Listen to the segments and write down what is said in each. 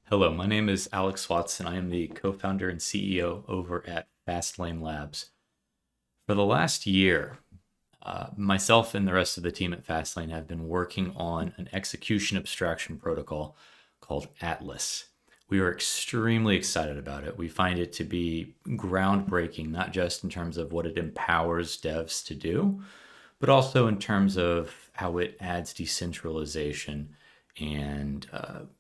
Hello, my name is Alex Watson. I am the co-founder and CEO over at Fastlane Labs. For the last year, myself and the rest of the team at Fastlane have been working on an execution abstraction protocol called Atlas. We are extremely excited about it. We find it to be groundbreaking, not just in terms of what it empowers devs to do, but also in terms of how it adds decentralization and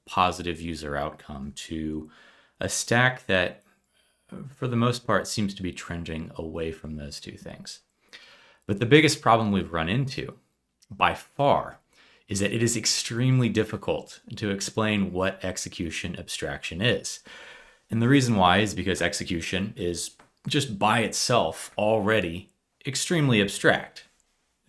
positive user outcome to a stack that, for the most part, seems to be trending away from those two things. But the biggest problem we've run into, by far, is that it is extremely difficult to explain what execution abstraction is. And the reason why is because execution is just by itself already extremely abstract.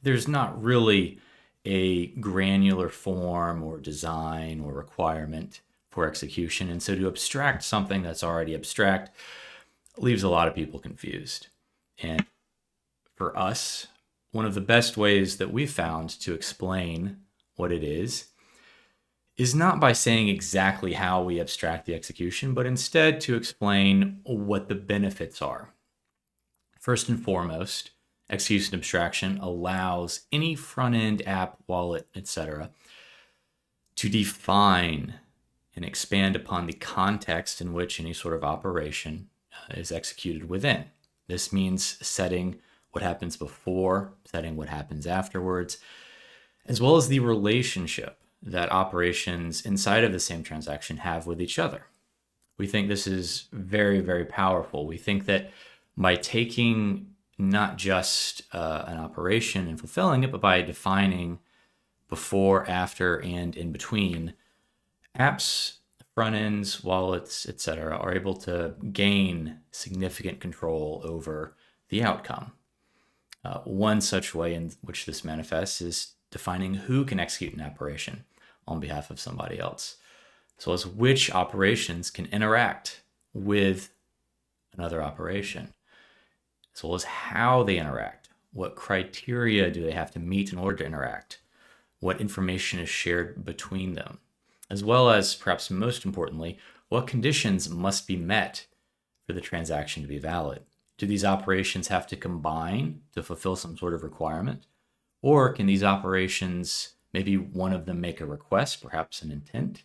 There's not really a granular form or design or requirement for execution. And so to abstract something that's already abstract leaves a lot of people confused. And for us, one of the best ways that we've found to explain what it is not by saying exactly how we abstract the execution, but instead to explain what the benefits are. First and foremost, execution abstraction allows any front-end app, wallet, etc., to define and expand upon the context in which any sort of operation is executed within. This means setting what happens before, setting what happens afterwards, as well as the relationship that operations inside of the same transaction have with each other. We think this is very, very powerful. We think that by taking not just an operation and fulfilling it, but by defining before, after, and in between, apps, front ends, wallets, etc., are able to gain significant control over the outcome. One such way in which this manifests is defining who can execute an operation on behalf of somebody else, as well as which operations can interact with another operation, as well as how they interact. What criteria do they have to meet in order to interact? What information is shared between them? As well as, perhaps most importantly, what conditions must be met for the transaction to be valid? Do these operations have to combine to fulfill some sort of requirement? Or can these operations, maybe one of them make a request, perhaps an intent,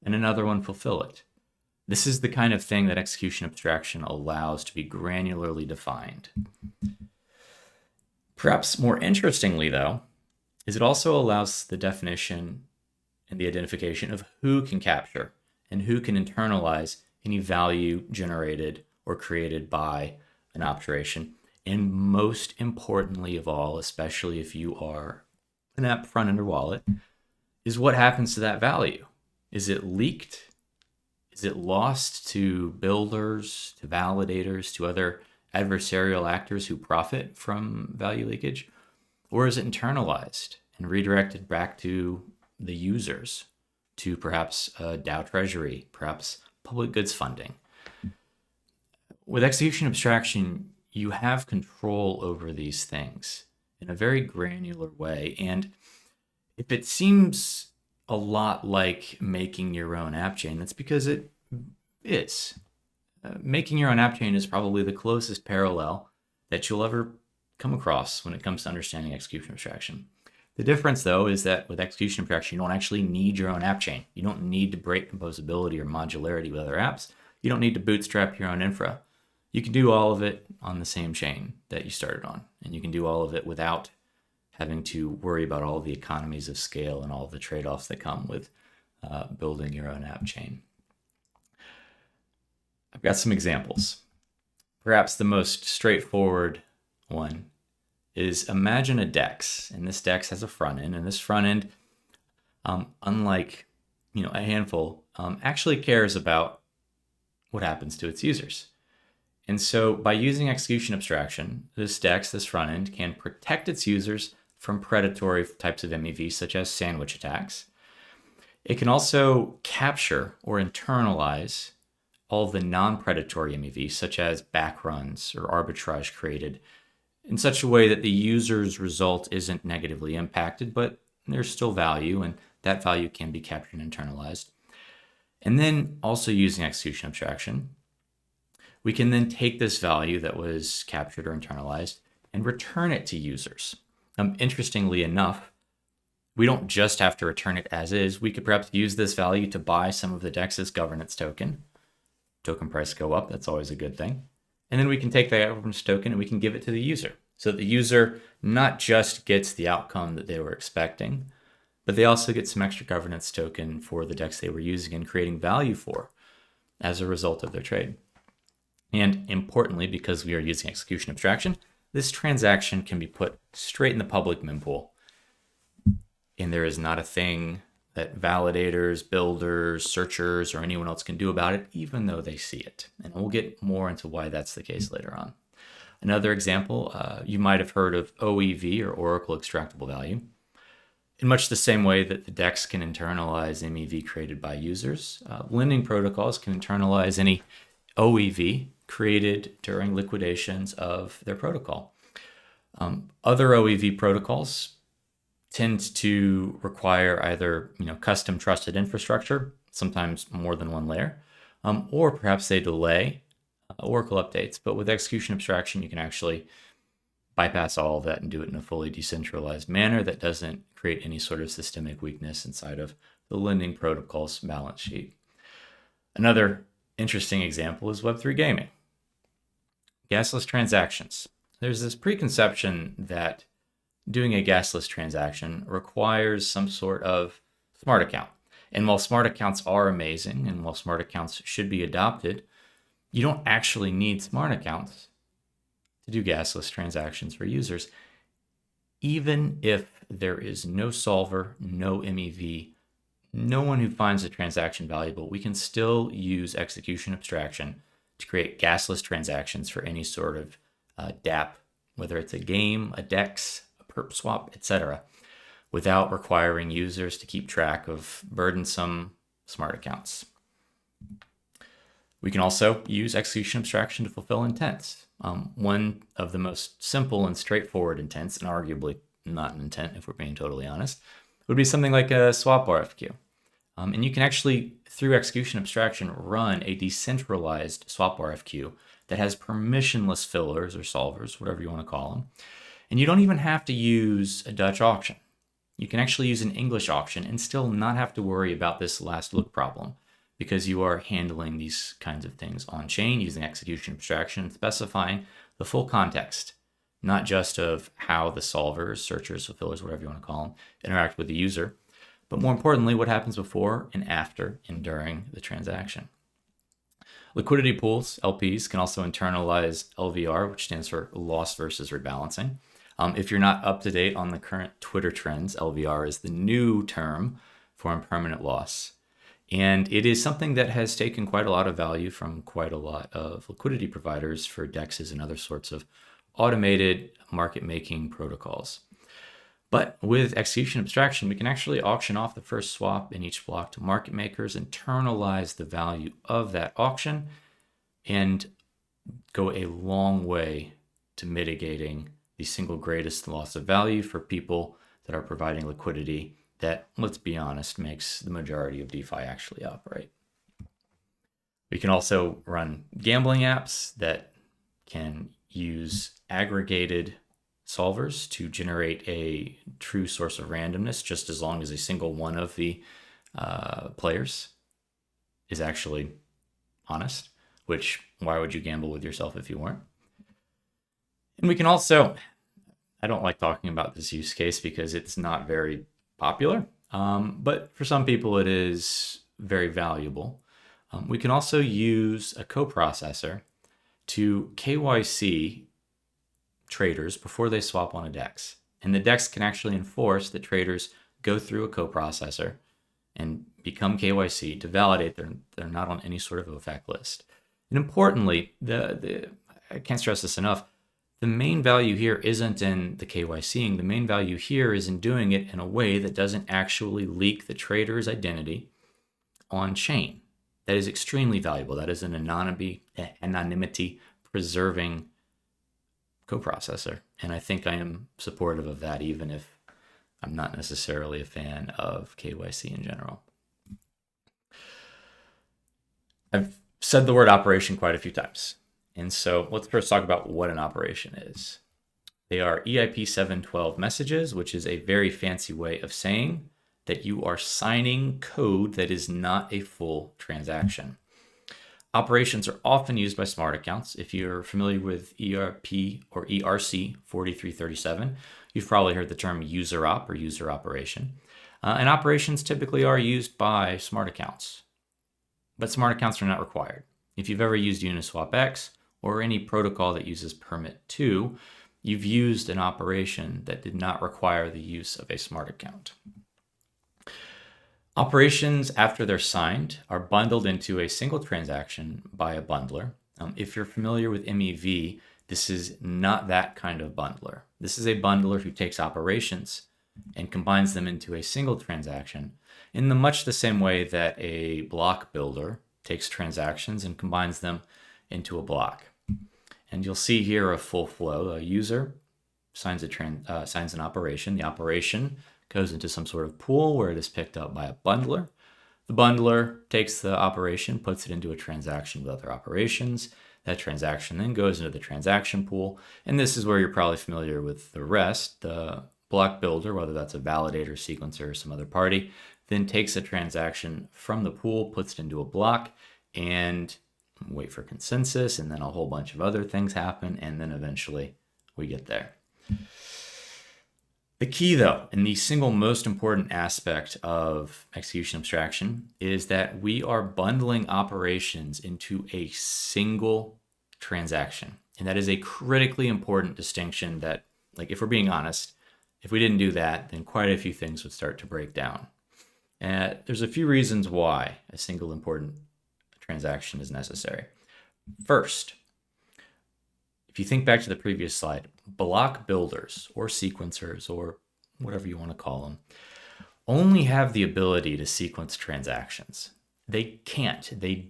and another one fulfill it? This is the kind of thing that execution abstraction allows to be granularly defined. Perhaps more interestingly, though, is it also allows the definition and the identification of who can capture and who can internalize any value generated or created by an operation. And most importantly of all, especially if you are an app front end or wallet, is what happens to that value. Is it leaked? Is it lost to builders, to validators, to other adversarial actors who profit from value leakage? Or is it internalized and redirected back to the users, to perhaps a DAO treasury, perhaps public goods funding? With execution abstraction, you have control over these things in a very granular way. And if it seems a lot like making your own app chain, that's because it is. Making your own app chain is probably the closest parallel that you'll ever come across when it comes to understanding execution abstraction. The difference, though, is that with execution abstraction, you don't actually need your own app chain. You don't need to break composability or modularity with other apps. You don't need to bootstrap your own infra. You can do all of it on the same chain that you started on, and you can do all of it without having to worry about all the economies of scale and all the trade-offs that come with building your own app chain. I've got some examples. Perhaps the most straightforward one is, imagine a DEX, and this DEX has a front end, and this front end, unlike a handful, actually cares about what happens to its users. And so by using execution abstraction, this DEX, this front end, can protect its users from predatory types of MEV, such as sandwich attacks. It can also capture or internalize all of the non-predatory MEV, such as backruns or arbitrage created, in such a way that the user's result isn't negatively impacted, but there's still value, and that value can be captured and internalized. And then also using execution abstraction, we can then take this value that was captured or internalized and return it to users. Interestingly enough, we don't just have to return it as is. We could perhaps use this value to buy some of the DEX's governance token. Token price go up, that's always a good thing. And then we can take that governance token and we can give it to the user. So the user not just gets the outcome that they were expecting, but they also get some extra governance token for the DEX they were using and creating value for as a result of their trade. And importantly, because we are using execution abstraction, this transaction can be put straight in the public mempool. And there is not a thing that validators, builders, searchers, or anyone else can do about it, even though they see it. And we'll get more into why that's the case later on. Another example, you might have heard of OEV, or Oracle Extractable Value. In much the same way that the DEX can internalize MEV created by users, lending protocols can internalize any OEV created during liquidations of their protocol. Other OEV protocols tend to require either custom trusted infrastructure, sometimes more than one layer, or perhaps they delay Oracle updates. But with execution abstraction, you can actually bypass all of that and do it in a fully decentralized manner that doesn't create any sort of systemic weakness inside of the lending protocol's balance sheet. Another interesting example is Web3 gaming. Gasless transactions. There's this preconception that doing a gasless transaction requires some sort of smart account. And while smart accounts are amazing, and while smart accounts should be adopted, you don't actually need smart accounts to do gasless transactions for users. Even if there is no solver, no MEV, no one who finds the transaction valuable, we can still use execution abstraction to create gasless transactions for any sort of DApp, whether it's a game, a DEX, a perp swap, etc., without requiring users to keep track of burdensome smart accounts. We can also use execution abstraction to fulfill intents. One of the most simple and straightforward intents, and arguably not an intent if we're being totally honest, would be something like a swap RFQ. And you can actually, through execution abstraction, run a decentralized swap RFQ that has permissionless fillers or solvers, whatever you want to call them. And you don't even have to use a Dutch auction. You can actually use an English auction and still not have to worry about this last look problem, because you are handling these kinds of things on chain using execution abstraction, specifying the full context, not just of how the solvers, searchers, fulfillers, whatever you want to call them, interact with the user, but more importantly, what happens before and after and during the transaction. Liquidity pools, LPs, can also internalize LVR, which stands for loss versus rebalancing. If you're not up to date on the current Twitter trends, LVR is the new term for impermanent loss. And it is something that has taken quite a lot of value from quite a lot of liquidity providers for DEXs and other sorts of automated market-making protocols. But with execution abstraction, we can actually auction off the first swap in each block to market makers, internalize the value of that auction, and go a long way to mitigating the single greatest loss of value for people that are providing liquidity that, let's be honest, makes the majority of DeFi actually operate. We can also run gambling apps that can use aggregated solvers to generate a true source of randomness, just as long as a single one of the players is actually honest, which why would you gamble with yourself if you weren't? And we can also, I don't like talking about this use case because it's not very popular, but for some people it is very valuable. We can also use a coprocessor to KYC traders before they swap on a DEX. And the DEX can actually enforce that traders go through a coprocessor and become KYC to validate they're not on any sort of OFAC list. And importantly, I can't stress this enough, the main value here isn't in the KYCing. The main value here is in doing it in a way that doesn't actually leak the trader's identity on chain. That is extremely valuable. That is an anonymity preserving coprocessor. And I think I am supportive of that, even if I'm not necessarily a fan of KYC in general. I've said the word operation quite a few times. And so let's first talk about what an operation is. They are EIP 712 messages, which is a very fancy way of saying that you are signing code that is not a full transaction. Operations are often used by smart accounts. If you're familiar with ERP or ERC 4337, you've probably heard the term user op or user operation. And operations typically are used by smart accounts, but smart accounts are not required. If you've ever used Uniswap X or any protocol that uses permit 2, you've used an operation that did not require the use of a smart account. Operations, after they're signed, are bundled into a single transaction by a bundler. If you're familiar with MEV, this is not that kind of bundler. This is a bundler who takes operations and combines them into a single transaction in much the same way that a block builder takes transactions and combines them into a block. And you'll see here a full flow. A user signs an operation. The operation goes into some sort of pool where it is picked up by a bundler. The bundler takes the operation, puts it into a transaction with other operations. That transaction then goes into the transaction pool. And this is where you're probably familiar with the rest. The block builder, whether that's a validator, sequencer, or some other party, then takes a transaction from the pool, puts it into a block, and wait for consensus, and then a whole bunch of other things happen, and then eventually we get there. The key, though, and the single most important aspect of execution abstraction is that we are bundling operations into a single transaction. And that is a critically important distinction that, like, if we're being honest, if we didn't do that, then quite a few things would start to break down. And there's a few reasons why a single important transaction is necessary. First, if you think back to the previous slide, block builders or sequencers or whatever you want to call them only have the ability to sequence transactions. They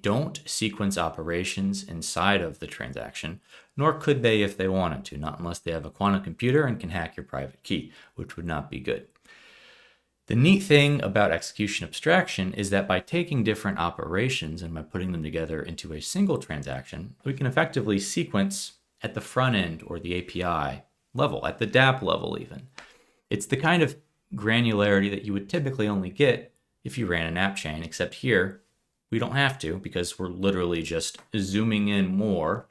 don't sequence operations inside of the transaction, nor could they if they wanted to, not unless they have a quantum computer and can hack your private key, which would not be good. The neat thing about execution abstraction is that by taking different operations and by putting them together into a single transaction, we can effectively sequence at the front end or the API level, at the dApp level even. It's the kind of granularity that you would typically only get if you ran an app chain, except here we don't have to because we're literally just zooming in more,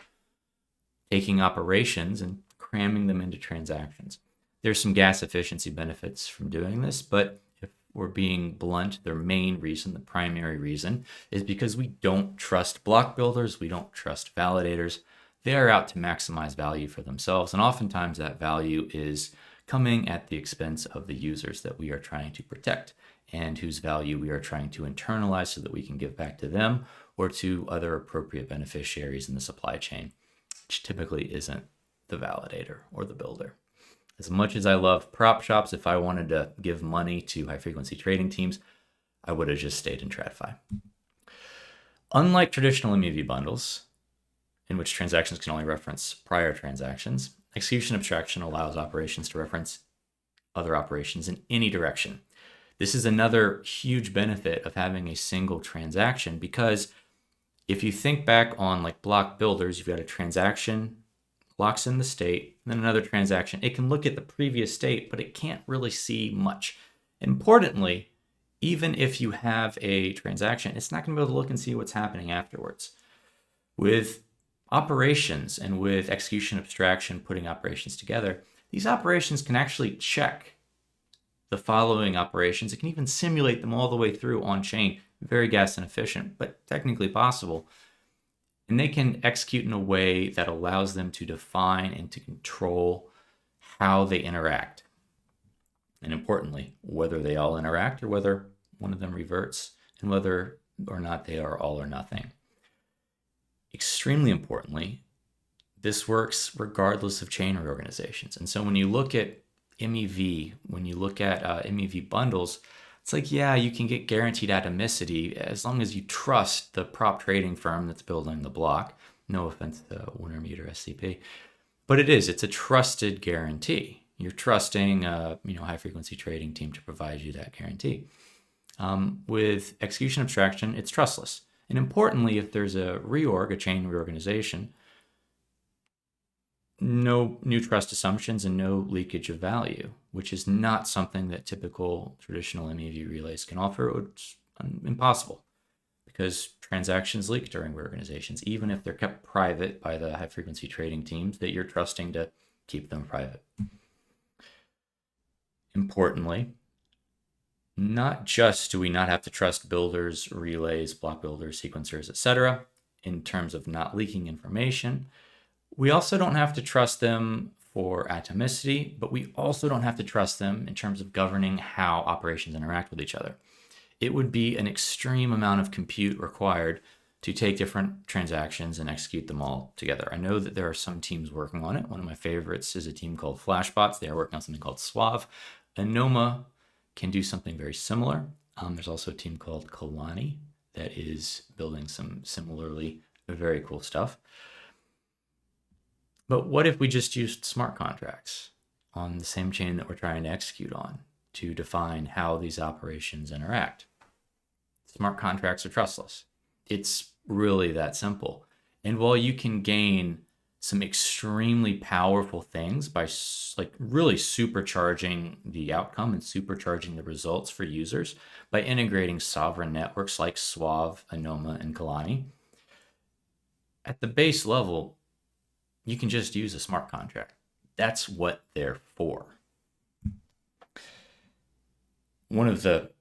taking operations and cramming them into transactions. There's some gas efficiency benefits from doing this, but if we're being blunt, their main reason, the primary reason, is because we don't trust block builders, we don't trust validators. They are out to maximize value for themselves, and oftentimes that value is coming at the expense of the users that we are trying to protect and whose value we are trying to internalize so that we can give back to them or to other appropriate beneficiaries in the supply chain, which typically isn't the validator or the builder. As much as I love prop shops, if I wanted to give money to high-frequency trading teams, I would have just stayed in TradFi. Unlike traditional MEV bundles, in which transactions can only reference prior transactions, execution abstraction allows operations to reference other operations in any direction. This is another huge benefit of having a single transaction, because if you think back on like block builders, you've got a transaction, locks in the state, and then another transaction. It can look at the previous state, but it can't really see much. Importantly, even if you have a transaction, it's not going to be able to look and see what's happening afterwards. With operations and with execution abstraction, putting operations together, these operations can actually check the following operations. It can even simulate them all the way through on chain. Very gas inefficient, but technically possible. And they can execute in a way that allows them to define and to control how they interact. And importantly, whether they all interact or whether one of them reverts, and whether or not they are all or nothing. Extremely importantly, this works regardless of chain reorganizations. And so when you look at MEV, when you look at MEV bundles, it's like, yeah, you can get guaranteed atomicity as long as you trust the prop trading firm that's building the block. No offense to Wintermute or SCP, but it's a trusted guarantee. You're trusting a high frequency trading team to provide you that guarantee. With execution abstraction, it's trustless. And importantly, if there's a chain reorganization, no new trust assumptions and no leakage of value, which is not something that typical traditional MEV relays can offer. It's impossible because transactions leak during reorganizations, even if they're kept private by the high frequency trading teams that you're trusting to keep them private. Importantly, not just do we not have to trust builders, relays, block builders, sequencers, etc., in terms of not leaking information, we also don't have to trust them for atomicity, but we also don't have to trust them in terms of governing how operations interact with each other. It would be an extreme amount of compute required to take different transactions and execute them all together. I know that there are some teams working on it. One of my favorites is a team called Flashbots. They are working on something called Suave. Anoma can do something very similar. There's also a team called Kalani that is building some similarly very cool stuff. But what if we just used smart contracts on the same chain that we're trying to execute on to define how these operations interact? Smart contracts are trustless. It's really that simple. And while you can gain some extremely powerful things by really supercharging the outcome and supercharging the results for users by integrating sovereign networks like Suave, Anoma, and Kalani, at the base level, you can just use a smart contract. That's what they're for. One of the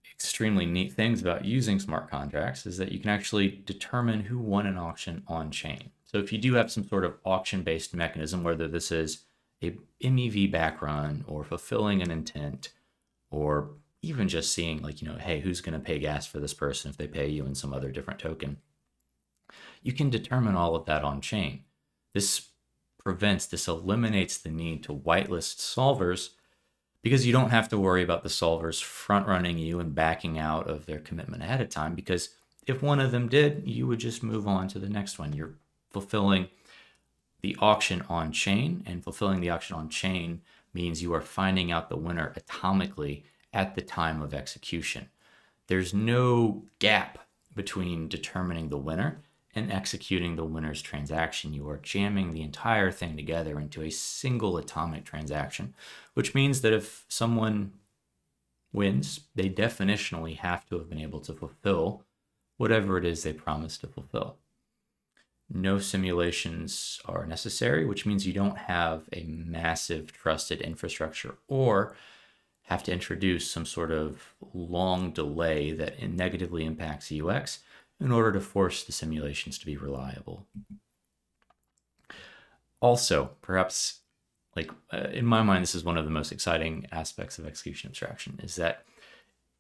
extremely neat things about using smart contracts is that you can actually determine who won an auction on chain. So if you do have some sort of auction-based mechanism, whether this is a MEV backrun or fulfilling an intent, or even just seeing hey, who's going to pay gas for this person if they pay you in some other different token, you can determine all of that on chain. This eliminates the need to whitelist solvers because you don't have to worry about the solvers front running you and backing out of their commitment ahead of time, because if one of them did, you would just move on to the next one. You're fulfilling the auction on chain, and fulfilling the auction on chain means you are finding out the winner atomically at the time of execution. There's no gap between determining the winner and executing the winner's transaction. You are jamming the entire thing together into a single atomic transaction, which means that if someone wins, they definitionally have to have been able to fulfill whatever it is they promised to fulfill. No simulations are necessary, which means you don't have a massive trusted infrastructure or have to introduce some sort of long delay that negatively impacts UX in order to force the simulations to be reliable. Also, perhaps, in my mind, this is one of the most exciting aspects of execution abstraction, is that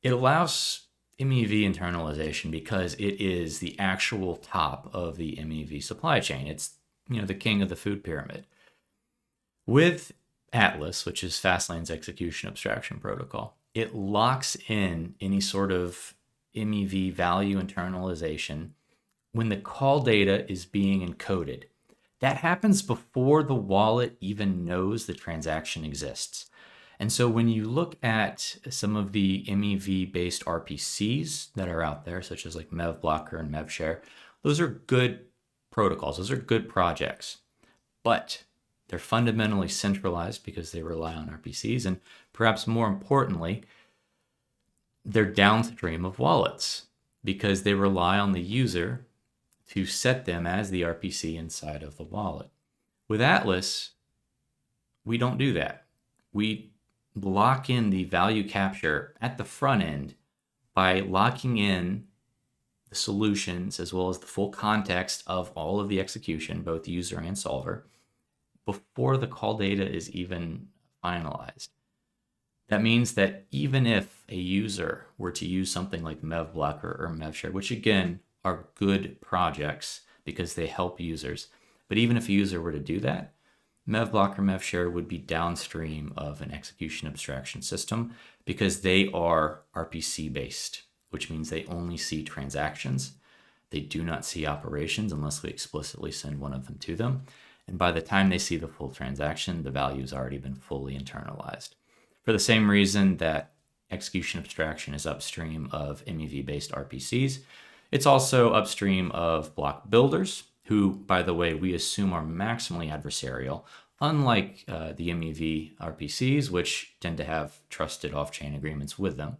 it allows MEV internalization because it is the actual top of the MEV supply chain. It's the king of the food pyramid. With Atlas, which is Fastlane's execution abstraction protocol, it locks in any sort of MEV value internalization when the call data is being encoded. That happens before the wallet even knows the transaction exists. And so when you look at some of the MEV-based RPCs that are out there, such as like MEVBlocker and MEVShare, those are good protocols. Those are good projects. But they're fundamentally centralized because they rely on RPCs. And perhaps more importantly, they're downstream of wallets because they rely on the user to set them as the RPC inside of the wallet. With Atlas, we don't do that. We lock in the value capture at the front end by locking in the solutions as well as the full context of all of the execution, both user and solver, before the call data is even finalized. That means that even if a user were to use something like MEVBlocker or MEVShare, which again are good projects because they help users, but even if a user were to do that, MEVBlocker, MEVShare would be downstream of an execution abstraction system because they are RPC based, which means they only see transactions. They do not see operations unless we explicitly send one of them to them. And by the time they see the full transaction, the value has already been fully internalized. For the same reason that execution abstraction is upstream of MEV-based RPCs, It's also upstream of block builders, who, by the way, we assume are maximally adversarial, unlike the MEV RPCs, which tend to have trusted off-chain agreements with them.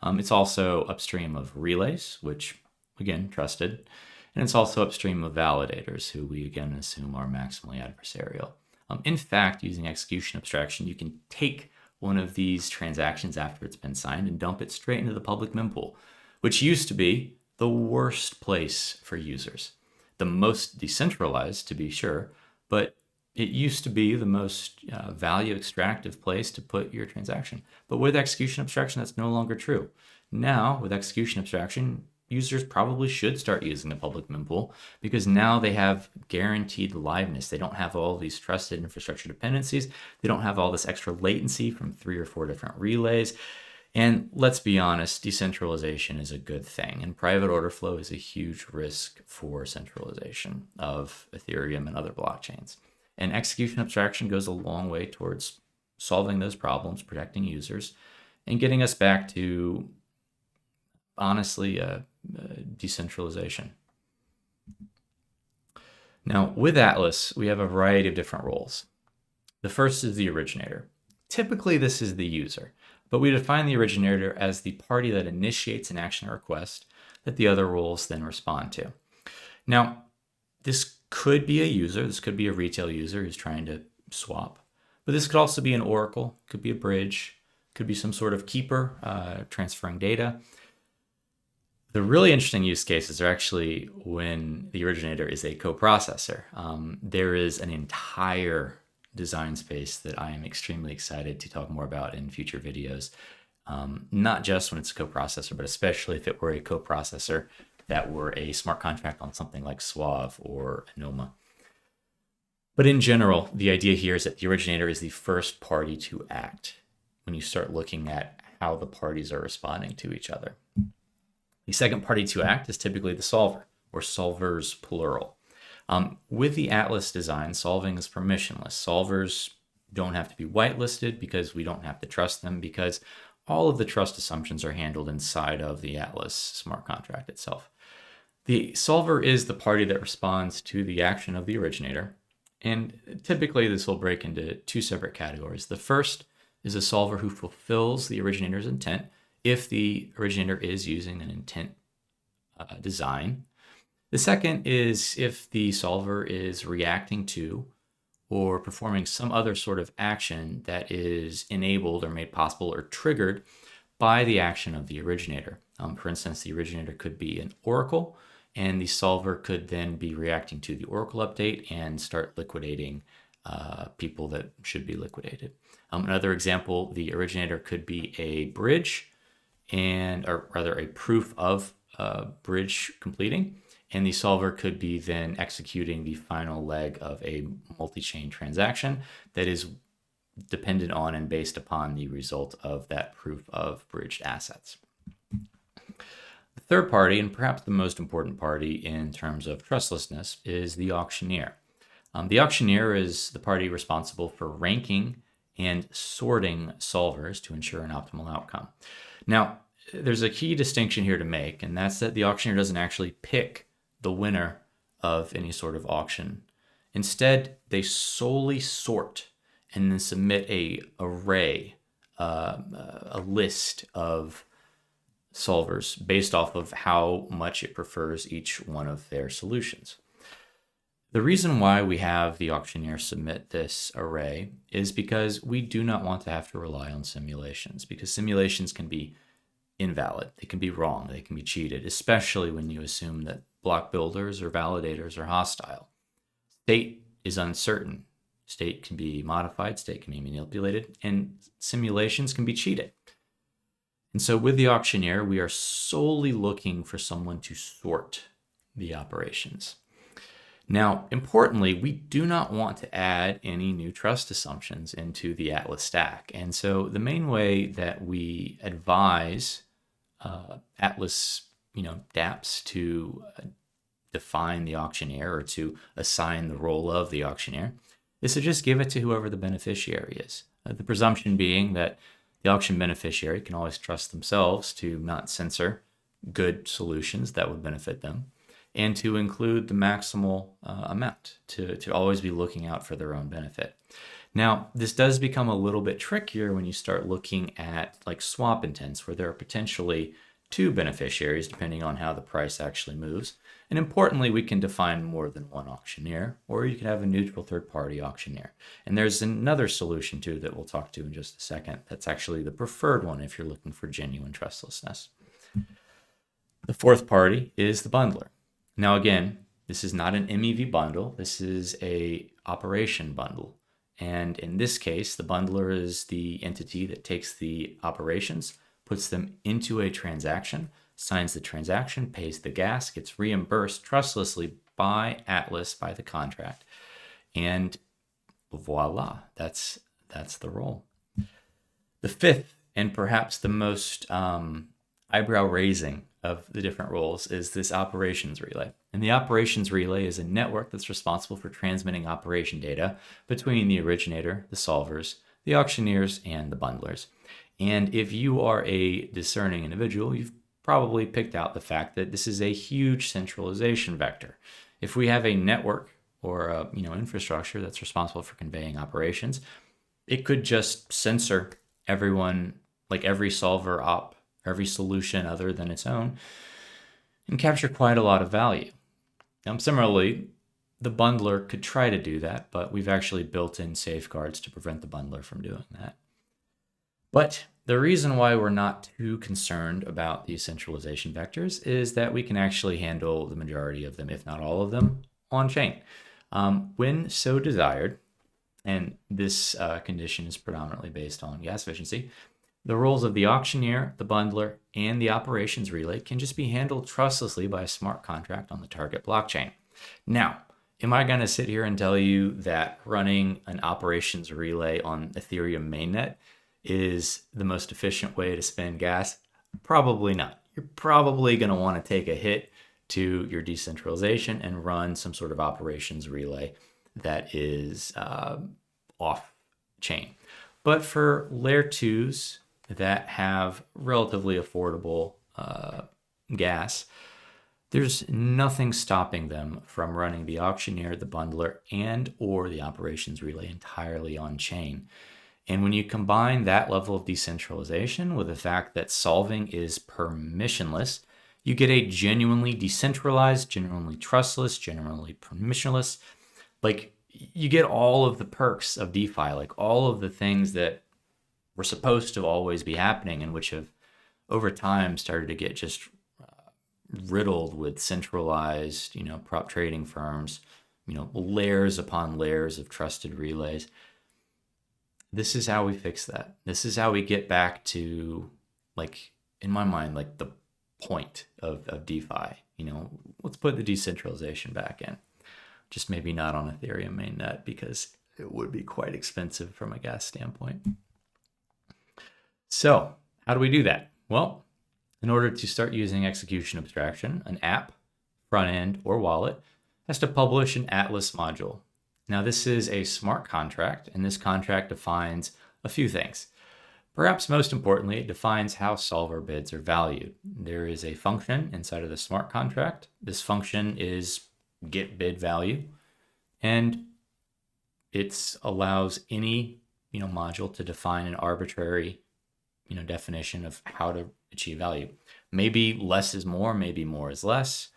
It's also upstream of relays, which, again, trusted. And it's also upstream of validators, who we again assume are maximally adversarial. In fact, using execution abstraction, you can take one of these transactions after it's been signed and dump it straight into the public mempool, which used to be the worst place for users. The most decentralized, to be sure, but it used to be the most value extractive place to put your transaction. But with execution abstraction, that's no longer true. Now, with execution abstraction, users probably should start using the public mempool because now they have guaranteed liveness. They don't have all these trusted infrastructure dependencies. They don't have all this extra latency from 3 or 4 different relays. And let's be honest, decentralization is a good thing, and private order flow is a huge risk for centralization of Ethereum and other blockchains. And execution abstraction goes a long way towards solving those problems, protecting users, and getting us back to, honestly, decentralization. Now, with Atlas, we have a variety of different roles. The first is the originator. Typically, this is the user, but we define the originator as the party that initiates an action or request that the other roles then respond to. Now, this could be a user. This could be a retail user who's trying to swap, but this could also be an oracle, could be a bridge, could be some sort of keeper transferring data. The really interesting use cases are actually when the originator is a coprocessor. There is an entire design space that I am extremely excited to talk more about in future videos. Not just when it's a coprocessor, but especially if it were a coprocessor that were a smart contract on something like Suave or Anoma. But in general, the idea here is that the originator is the first party to act when you start looking at how the parties are responding to each other. The second party to act is typically the solver, or solvers plural. With the Atlas design, solving is permissionless. Solvers don't have to be whitelisted because we don't have to trust them, because all of the trust assumptions are handled inside of the Atlas smart contract itself. The solver is the party that responds to the action of the originator, and typically this will break into 2 separate categories. The first is a solver who fulfills the originator's intent if the originator is using an intent design. The second is if the solver is reacting to or performing some other sort of action that is enabled or made possible or triggered by the action of the originator. For instance, the originator could be an oracle, and the solver could then be reacting to the oracle update and start liquidating people that should be liquidated. Another example, the originator could be a bridge, or rather a proof of bridge completing, and the solver could be then executing the final leg of a multi-chain transaction that is dependent on and based upon the result of that proof of bridged assets. The third party, and perhaps the most important party in terms of trustlessness, is the auctioneer. The auctioneer is the party responsible for ranking and sorting solvers to ensure an optimal outcome. Now, there's a key distinction here to make, and that's that the auctioneer doesn't actually pick the winner of any sort of auction. Instead, they solely sort and then submit a array, a list of solvers based off of how much it prefers each one of their solutions. The reason why we have the auctioneer submit this array is because we do not want to have to rely on simulations, because simulations can be invalid, they can be wrong, they can be cheated, especially when you assume that block builders or validators are hostile. State is uncertain. State can be modified, state can be manipulated, and simulations can be cheated. And so with the auctioneer, we are solely looking for someone to sort the operations. Now, importantly, we do not want to add any new trust assumptions into the Atlas stack. And so the main way that we advise Atlas dApps to define the auctioneer or to assign the role of the auctioneer is to just give it to whoever the beneficiary is. The presumption being that the auction beneficiary can always trust themselves to not censor good solutions that would benefit them, and to include the maximal amount, to always be looking out for their own benefit. Now, this does become a little bit trickier when you start looking at like swap intents, where there are potentially two beneficiaries depending on how the price actually moves. And importantly, we can define more than one auctioneer, or you can have a neutral third-party auctioneer. And there's another solution too that we'll talk to in just a second. That's actually the preferred one if you're looking for genuine trustlessness. The fourth party is the bundler. Now again, this is not an MEV bundle. This is a operation bundle. And in this case, the bundler is the entity that takes the operations, puts them into a transaction, signs the transaction, pays the gas, gets reimbursed trustlessly by Atlas, by the contract. And voila, that's the role. The fifth, and perhaps the most eyebrow raising of the different roles, is this operations relay. And the operations relay is a network that's responsible for transmitting operation data between the originator, the solvers, the auctioneers, and the bundlers. And if you are a discerning individual, you've probably picked out the fact that this is a huge centralization vector. If we have a network or a infrastructure that's responsible for conveying operations, it could just censor everyone, like every solver op, every solution other than its own, and capture quite a lot of value. Similarly, the bundler could try to do that, but we've actually built in safeguards to prevent the bundler from doing that. But the reason why we're not too concerned about these centralization vectors is that we can actually handle the majority of them, if not all of them, on chain. When so desired, and this condition is predominantly based on gas efficiency, the roles of the auctioneer, the bundler, and the operations relay can just be handled trustlessly by a smart contract on the target blockchain. Now, am I going to sit here and tell you that running an operations relay on Ethereum mainnet is the most efficient way to spend gas? Probably not. You're probably going to want to take a hit to your decentralization and run some sort of operations relay that is off chain. But for layer 2s that have relatively affordable gas, there's nothing stopping them from running the auctioneer, the bundler, and or the operations relay entirely on chain. And when you combine that level of decentralization with the fact that solving is permissionless, you get a genuinely decentralized, genuinely trustless, genuinely permissionless, like you get all of the perks of DeFi, like all of the things that were supposed to always be happening and which have over time started to get just riddled with centralized, prop trading firms, layers upon layers of trusted relays. This is how we fix that. This is how we get back to, like, in my mind, like the point of DeFi. Let's put the decentralization back in. Just maybe not on Ethereum mainnet because it would be quite expensive from a gas standpoint. So how do we do that? Well, in order to start using execution abstraction, an app, front end, or wallet has to publish an Atlas module. Now this is a smart contract, and this contract defines a few things. Perhaps most importantly, it defines how solver bids are valued. There is a function inside of the smart contract. This function is get bid value, and it allows any module to define an arbitrary definition of how to achieve value. Maybe less is more, maybe more is less.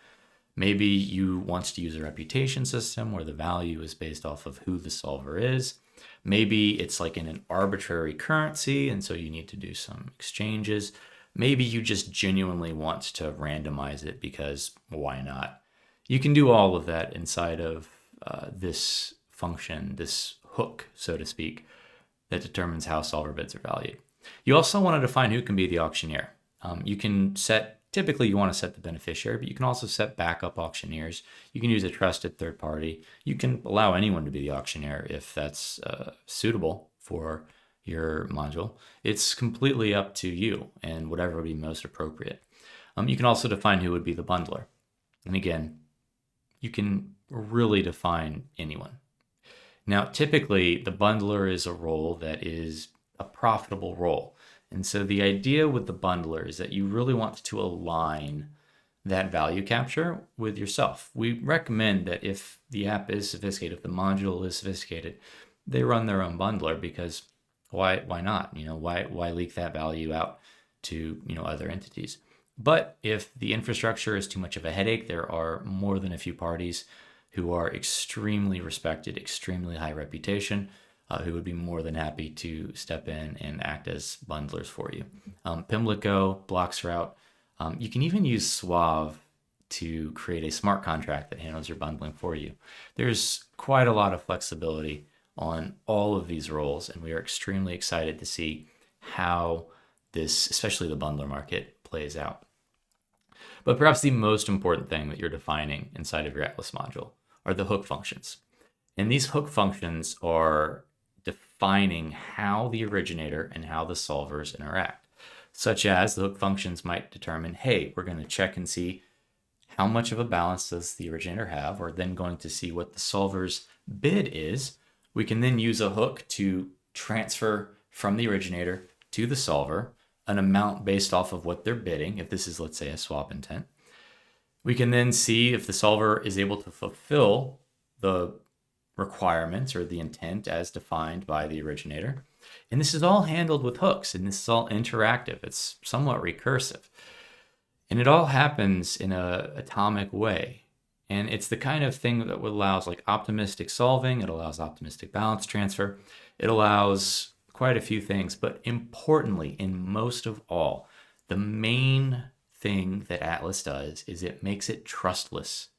Maybe you want to use a reputation system where the value is based off of who the solver is. Maybe it's like in an arbitrary currency, and so you need to do some exchanges. Maybe you just genuinely want to randomize it because why not? You can do all of that inside of this function, this hook, so to speak, that determines how solver bids are valued. You also want to define who can be the auctioneer. You can typically you want to set the beneficiary, but you can also set backup auctioneers. You can use a trusted third party. You can allow anyone to be the auctioneer if that's suitable for your module. It's completely up to you and whatever would be most appropriate. You can also define who would be the bundler. And again, you can really define anyone. Now, typically, the bundler is a role that is a profitable role. And so the idea with the bundler is that you really want to align that value capture with yourself. We recommend that if the app is sophisticated, if the module is sophisticated, they run their own bundler, because why not? Why leak that value out to other entities? But if the infrastructure is too much of a headache, there are more than a few parties who are extremely respected, extremely high reputation, who would be more than happy to step in and act as bundlers for you. Pimlico, Bloxroute, you can even use Suave to create a smart contract that handles your bundling for you. There's quite a lot of flexibility on all of these roles, and we are extremely excited to see how this, especially the bundler market, plays out. But perhaps the most important thing that you're defining inside of your Atlas module are the hook functions. And these hook functions are defining how the originator and how the solvers interact, such as the hook functions might determine, hey, we're going to check and see how much of a balance does the originator have. We're then going to see what the solver's bid is. We can then use a hook to transfer from the originator to the solver an amount based off of what they're bidding, if this is, let's say, a swap intent. We can then see if the solver is able to fulfill the requirements or the intent as defined by the originator. And this is all handled with hooks, and this is all interactive. It's somewhat recursive. And it all happens in an atomic way. And it's the kind of thing that allows like optimistic solving. It allows optimistic balance transfer. It allows quite a few things, but importantly, in most of all, the main thing that Atlas does is it makes it trustless,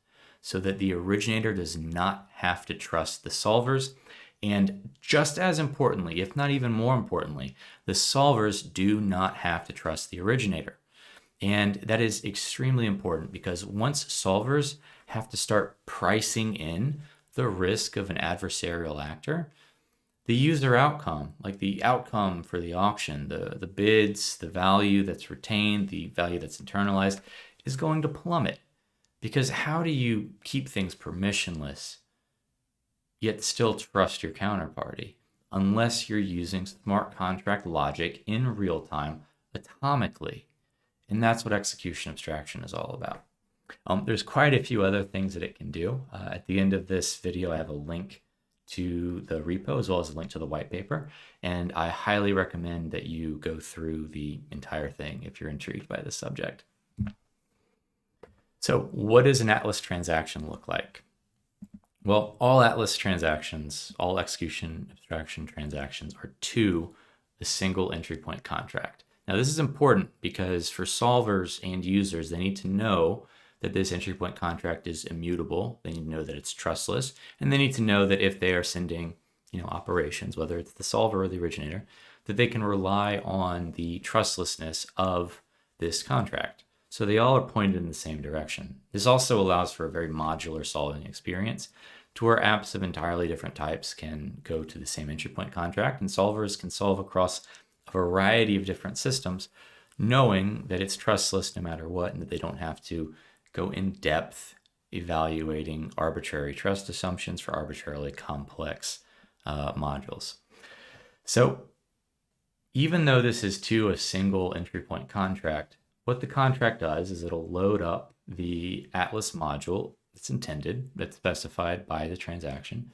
so that the originator does not have to trust the solvers. And just as importantly, if not even more importantly, the solvers do not have to trust the originator. And that is extremely important, because once solvers have to start pricing in the risk of an adversarial actor, the user outcome, like the outcome for the auction, the bids, the value that's retained, the value that's internalized, is going to plummet. Because how do you keep things permissionless yet still trust your counterparty? Unless you're using smart contract logic in real time, atomically. And that's what execution abstraction is all about. There's quite a few other things that it can do. At the end of this video, I have a link to the repo as well as a link to the white paper. And I highly recommend that you go through the entire thing if you're intrigued by this subject. So what does an Atlas transaction look like? Well, all Atlas transactions, all execution abstraction transactions are to a single entry point contract. Now, this is important because for solvers and users, they need to know that this entry point contract is immutable. They need to know that it's trustless, and they need to know that if they are sending, operations, whether it's the solver or the originator, that they can rely on the trustlessness of this contract. So they all are pointed in the same direction. This also allows for a very modular solving experience, to where apps of entirely different types can go to the same entry point contract, and solvers can solve across a variety of different systems, knowing that it's trustless no matter what, and that they don't have to go in depth evaluating arbitrary trust assumptions for arbitrarily complex modules. So even though this is to a single entry point contract, what the contract does is it'll load up the Atlas module that's intended, that's specified by the transaction,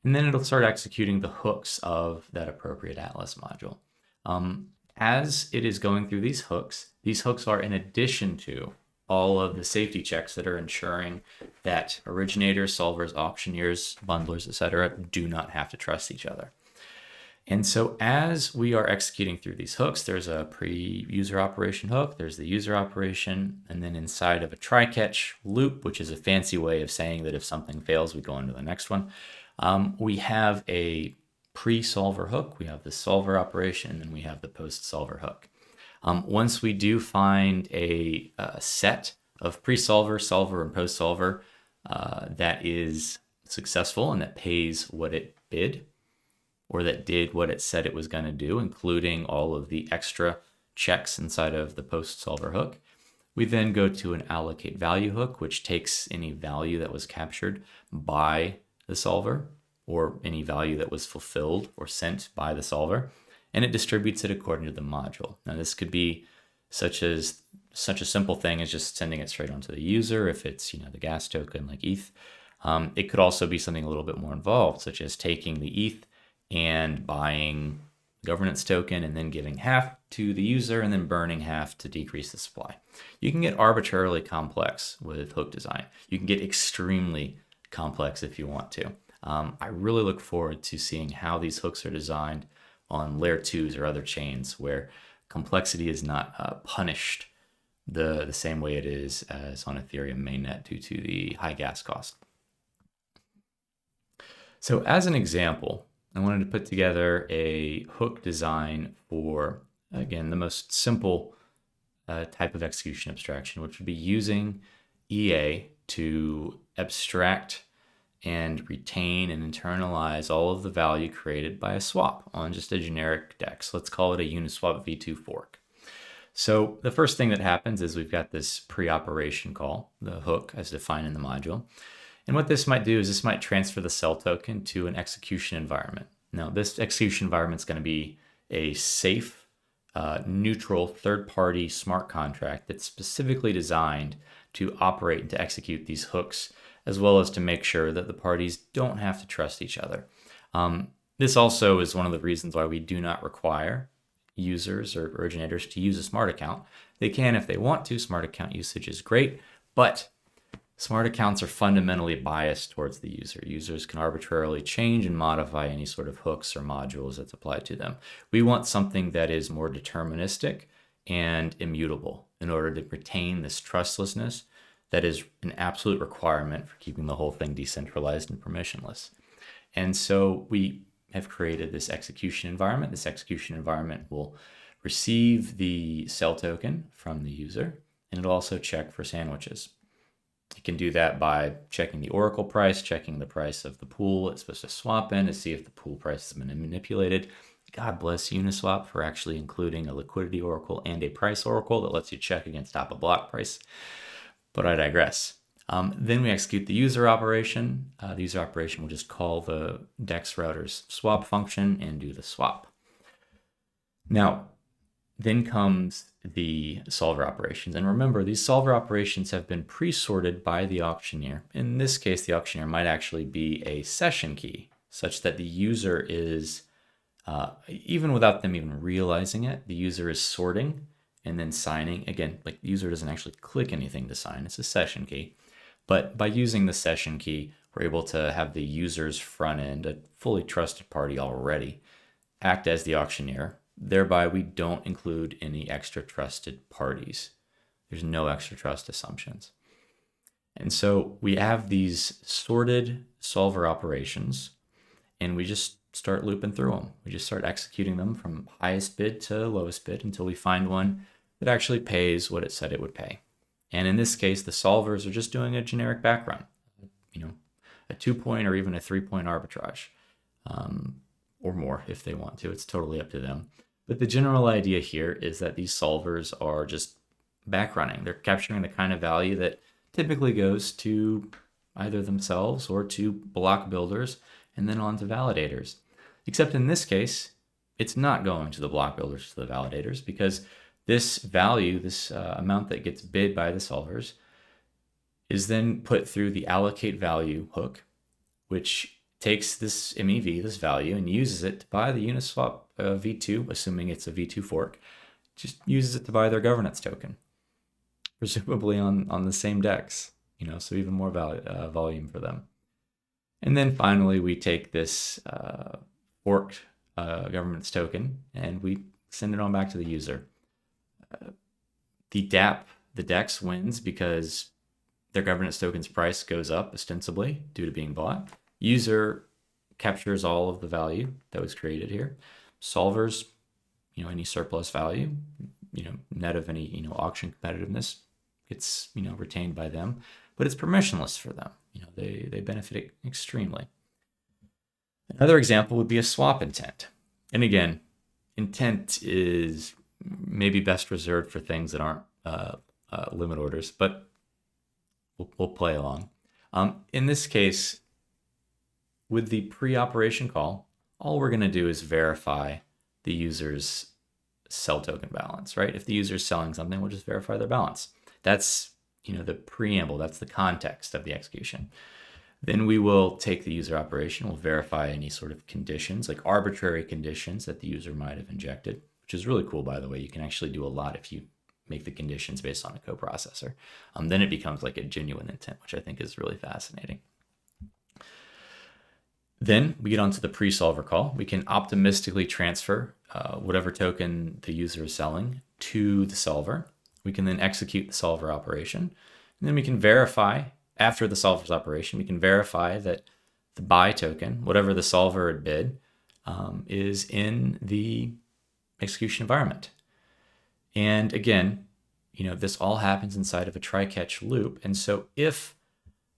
and then it'll start executing the hooks of that appropriate Atlas module. As it is going through these hooks are in addition to all of the safety checks that are ensuring that originators, solvers, auctioneers, bundlers, etc., do not have to trust each other. And so as we are executing through these hooks, there's a pre-user operation hook, there's the user operation, and then inside of a try-catch loop, which is a fancy way of saying that if something fails, we go into the next one, we have a pre-solver hook, we have the solver operation, and then we have the post-solver hook. Once we do find a set of pre-solver, solver, and post-solver that is successful and that pays what it bid, or that did what it said it was going to do, including all of the extra checks inside of the post-solver hook, we then go to an allocate value hook, which takes any value that was captured by the solver, or any value that was fulfilled or sent by the solver, and it distributes it according to the module. Now, this could be such a simple thing as just sending it straight onto the user if it's the gas token like ETH. It could also be something a little bit more involved, such as taking the ETH and buying governance token and then giving half to the user and then burning half to decrease the supply. You can get arbitrarily complex with hook design. You can get extremely complex if you want to. I really look forward to seeing how these hooks are designed on layer 2s or other chains where complexity is not punished the same way it is as on Ethereum mainnet due to the high gas cost. So as an example, I wanted to put together a hook design for, again, the most simple type of execution abstraction, which would be using EA to abstract and retain and internalize all of the value created by a swap on just a generic DEX. Let's call it a Uniswap v2 fork. So the first thing that happens is we've got this pre-operation call, the hook as defined in the module. And what this might do is this might transfer the cell token to an execution environment. Now, this execution environment is going to be a safe, neutral, third-party smart contract that's specifically designed to operate and to execute these hooks, as well as to make sure that the parties don't have to trust each other. This also is one of the reasons why we do not require users or originators to use a smart account. They can if they want to. Smart account usage is great, but smart accounts are fundamentally biased towards the user. Users can arbitrarily change and modify any sort of hooks or modules that's applied to them. We want something that is more deterministic and immutable in order to retain this trustlessness that is an absolute requirement for keeping the whole thing decentralized and permissionless. And so we have created this execution environment. This execution environment will receive the cell token from the user, and it'll also check for sandwiches. You can do that by checking the oracle price, checking the price of the pool it's supposed to swap in to see if the pool price has been manipulated. God bless Uniswap for actually including a liquidity oracle and a price oracle that lets you check against top of block price. But I digress. Then we execute the user operation. The user operation will just call the DEX router's swap function and do the swap. Now, then comes the solver operations. And remember, these solver operations have been pre-sorted by the auctioneer. In this case, the auctioneer might actually be a session key, such that the user is, even without them even realizing it, the user is sorting and then signing. Again, like the user doesn't actually click anything to sign, it's a session key. But by using the session key, we're able to have the user's front end, a fully trusted party already, act as the auctioneer. Thereby, we don't include any extra trusted parties. There's no extra trust assumptions. And so we have these sorted solver operations, and we just start looping through them. We just start executing them from highest bid to lowest bid until we find one that actually pays what it said it would pay. And in this case, the solvers are just doing a generic back run, a 2-point or even a 3-point arbitrage, or more if they want to. It's totally up to them. But the general idea here is that these solvers are just back running. They're capturing the kind of value that typically goes to either themselves or to block builders and then on to validators. Except in this case, it's not going to the block builders, to the validators, because this value, this amount that gets bid by the solvers, is then put through the allocate value hook, which takes this MEV, this value, and uses it to buy the Uniswap v2, assuming it's a v2 fork, just uses it to buy their governance token, presumably on the same DEX, so even more volume for them. And then finally, we take this forked governance token and we send it on back to the user. The DEX wins because their governance token's price goes up ostensibly due to being bought. User captures all of the value that was created here. Solvers, any surplus value, net of any, auction competitiveness gets, retained by them, but it's permissionless for them. They benefit extremely. Another example would be a swap intent. And again, intent is maybe best reserved for things that aren't limit orders, but we'll play along. In this case, with the pre-operation call, all we're going to do is verify the user's sell token balance, right? If the user is selling something, we'll just verify their balance. That's, the preamble, that's the context of the execution. Then we will take the user operation, we'll verify any sort of conditions, like arbitrary conditions that the user might have injected, which is really cool, by the way. You can actually do a lot if you make the conditions based on a coprocessor. Then it becomes like a genuine intent, which I think is really fascinating. Then we get onto the pre-solver call. We can optimistically transfer whatever token the user is selling to the solver. We can then execute the solver operation. And then we can verify, after the solver's operation, we can verify that the buy token, whatever the solver had bid, is in the execution environment. And again, this all happens inside of a try-catch loop. And so if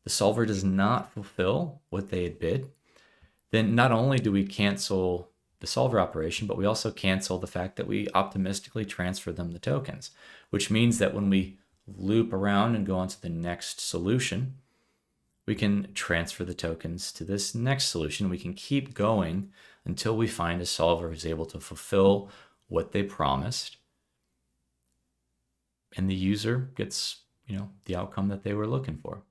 the solver does not fulfill what they had bid, then not only do we cancel the solver operation, but we also cancel the fact that we optimistically transfer them the tokens, which means that when we loop around and go on to the next solution, we can transfer the tokens to this next solution. We can keep going until we find a solver who's able to fulfill what they promised, and the user gets, the outcome that they were looking for.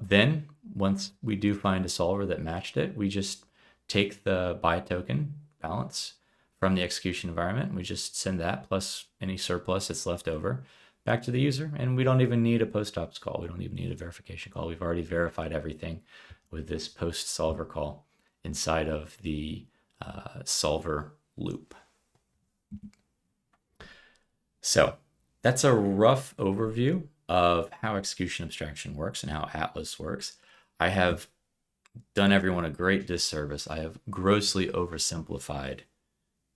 Then once we do find a solver that matched it, we just take the buy token balance from the execution environment. We just send that plus any surplus that's left over back to the user. And we don't even need a post-ops call. We don't even need a verification call. We've already verified everything with this post-solver call inside of the solver loop. So that's a rough overview of how execution abstraction works and how Atlas works. I have done everyone a great disservice. I have grossly oversimplified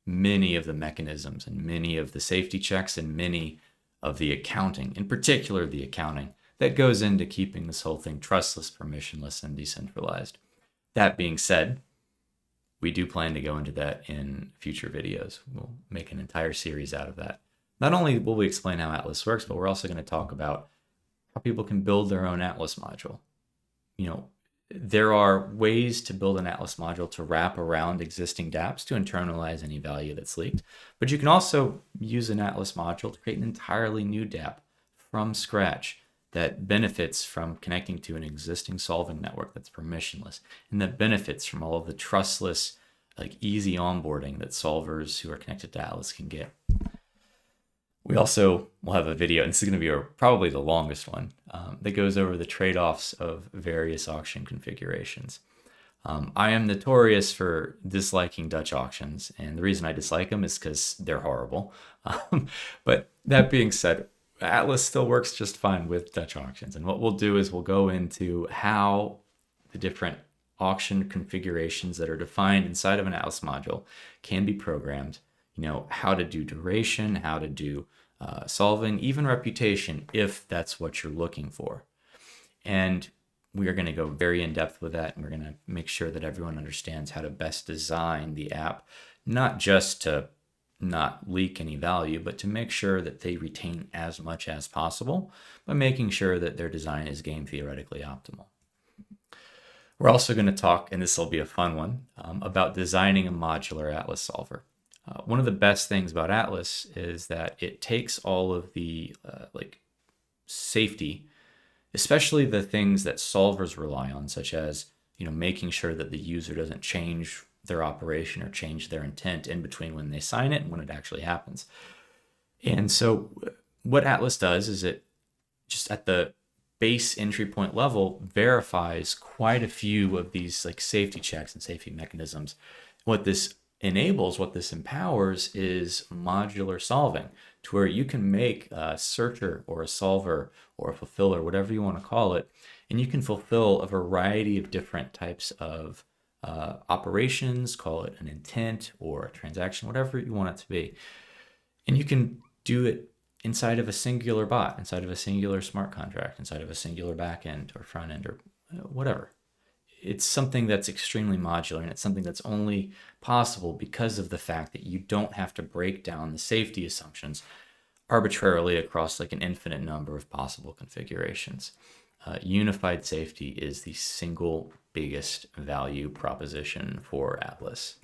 many of the mechanisms and many of the safety checks and many of the accounting, in particular the accounting, that goes into keeping this whole thing trustless, permissionless, and decentralized. That being said, we do plan to go into that in future videos. We'll make an entire series out of that. Not only will we explain how Atlas works, but we're also going to talk about how people can build their own Atlas module. There are ways to build an Atlas module to wrap around existing dApps to internalize any value that's leaked. But you can also use an Atlas module to create an entirely new dApp from scratch that benefits from connecting to an existing solving network that's permissionless, and that benefits from all of the trustless, easy onboarding that solvers who are connected to Atlas can get. We also will have a video, and this is going to be probably the longest one, that goes over the trade-offs of various auction configurations. I am notorious for disliking Dutch auctions, and the reason I dislike them is because they're horrible. But that being said, Atlas still works just fine with Dutch auctions. And what we'll do is we'll go into how the different auction configurations that are defined inside of an Atlas module can be programmed, how to do duration, how to do solving, even reputation, if that's what you're looking for. And we are going to go very in depth with that, and we're going to make sure that everyone understands how to best design the app, not just to not leak any value, but to make sure that they retain as much as possible by making sure that their design is game theoretically optimal. We're also going to talk, and this will be a fun one, about designing a modular Atlas solver. One of the best things about Atlas is that it takes all of the safety, especially the things that solvers rely on, such as making sure that the user doesn't change their operation or change their intent in between when they sign it and when it actually happens. And so what Atlas does is it just at the base entry point level verifies quite a few of these safety checks and safety mechanisms. What this enables, what this empowers, is modular solving, to where you can make a searcher or a solver or a fulfiller, whatever you want to call it, and you can fulfill a variety of different types of operations, call it an intent or a transaction, whatever you want it to be. And you can do it inside of a singular bot, inside of a singular smart contract, inside of a singular backend or front end or whatever. It's something that's extremely modular, and it's something that's only possible because of the fact that you don't have to break down the safety assumptions arbitrarily across an infinite number of possible configurations. Unified safety is the single biggest value proposition for Atlas.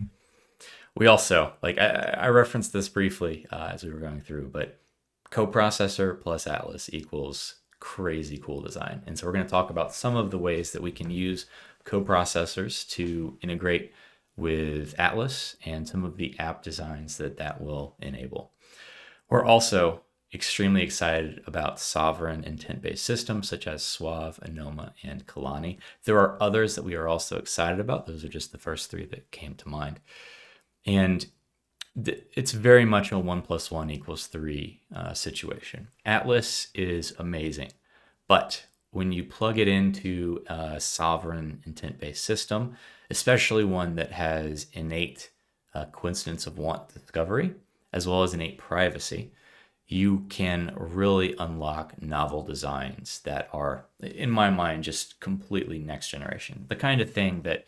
We also, like I referenced this briefly as we were going through, but coprocessor plus Atlas equals crazy cool design. And so we're going to talk about some of the ways that we can use coprocessors to integrate with Atlas and some of the app designs that that will enable. We're also extremely excited about sovereign intent-based systems such as Suave, Anoma, and Kalani. There are others that we are also excited about. Those are just the first three that came to mind. And it's very much a 1+1 = 3 situation. Atlas is amazing, but when you plug it into a sovereign intent-based system, especially one that has innate coincidence of want discovery, as well as innate privacy, you can really unlock novel designs that are, in my mind, just completely next generation. The kind of thing that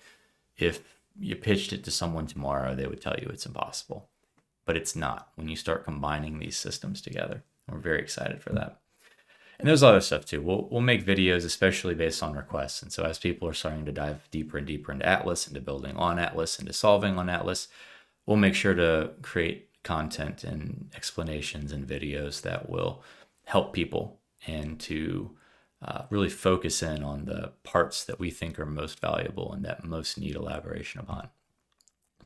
if you pitched it to someone tomorrow, they would tell you it's impossible. But it's not when you start combining these systems together. We're very excited for that. And there's other stuff too. We'll make videos, especially based on requests. And so as people are starting to dive deeper and deeper into Atlas, into building on Atlas, into solving on Atlas, we'll make sure to create content and explanations and videos that will help people and to really focus in on the parts that we think are most valuable and that most need elaboration upon.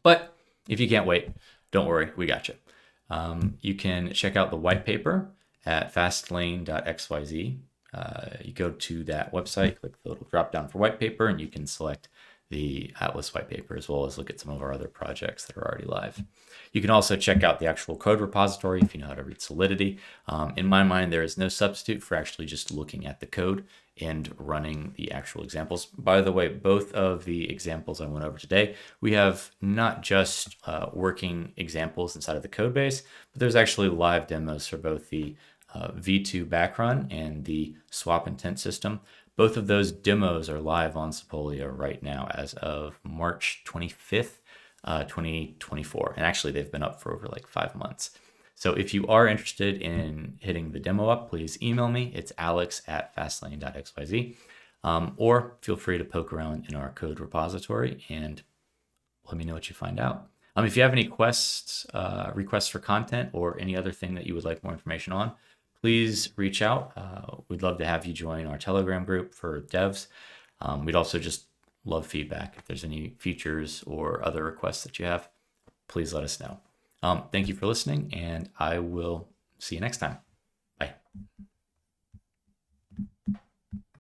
But if you can't wait, don't worry, we got you. You can check out the white paper at fastlane.xyz. You go to that website, click the little drop down for white paper, and you can select the Atlas white paper, as well as look at some of our other projects that are already live. You can also check out the actual code repository if you know how to read Solidity. In my mind, there is no substitute for actually just looking at the code and running the actual examples. By the way, both of the examples I went over today, we have not just working examples inside of the code base, but there's actually live demos for both the V2 backrun and the swap intent system. Both of those demos are live on Sepolia right now as of March 25th, 2024. And actually, they've been up for over like 5 months. So if you are interested in hitting the demo up, please email me. It's alex@fastlane.xyz. Or feel free to poke around in our code repository and let me know what you find out. If you have any requests for content or any other thing that you would like more information on, please reach out. We'd love to have you join our Telegram group for devs. We'd also just love feedback. If there's any features or other requests that you have, please let us know. Thank you for listening, and I will see you next time.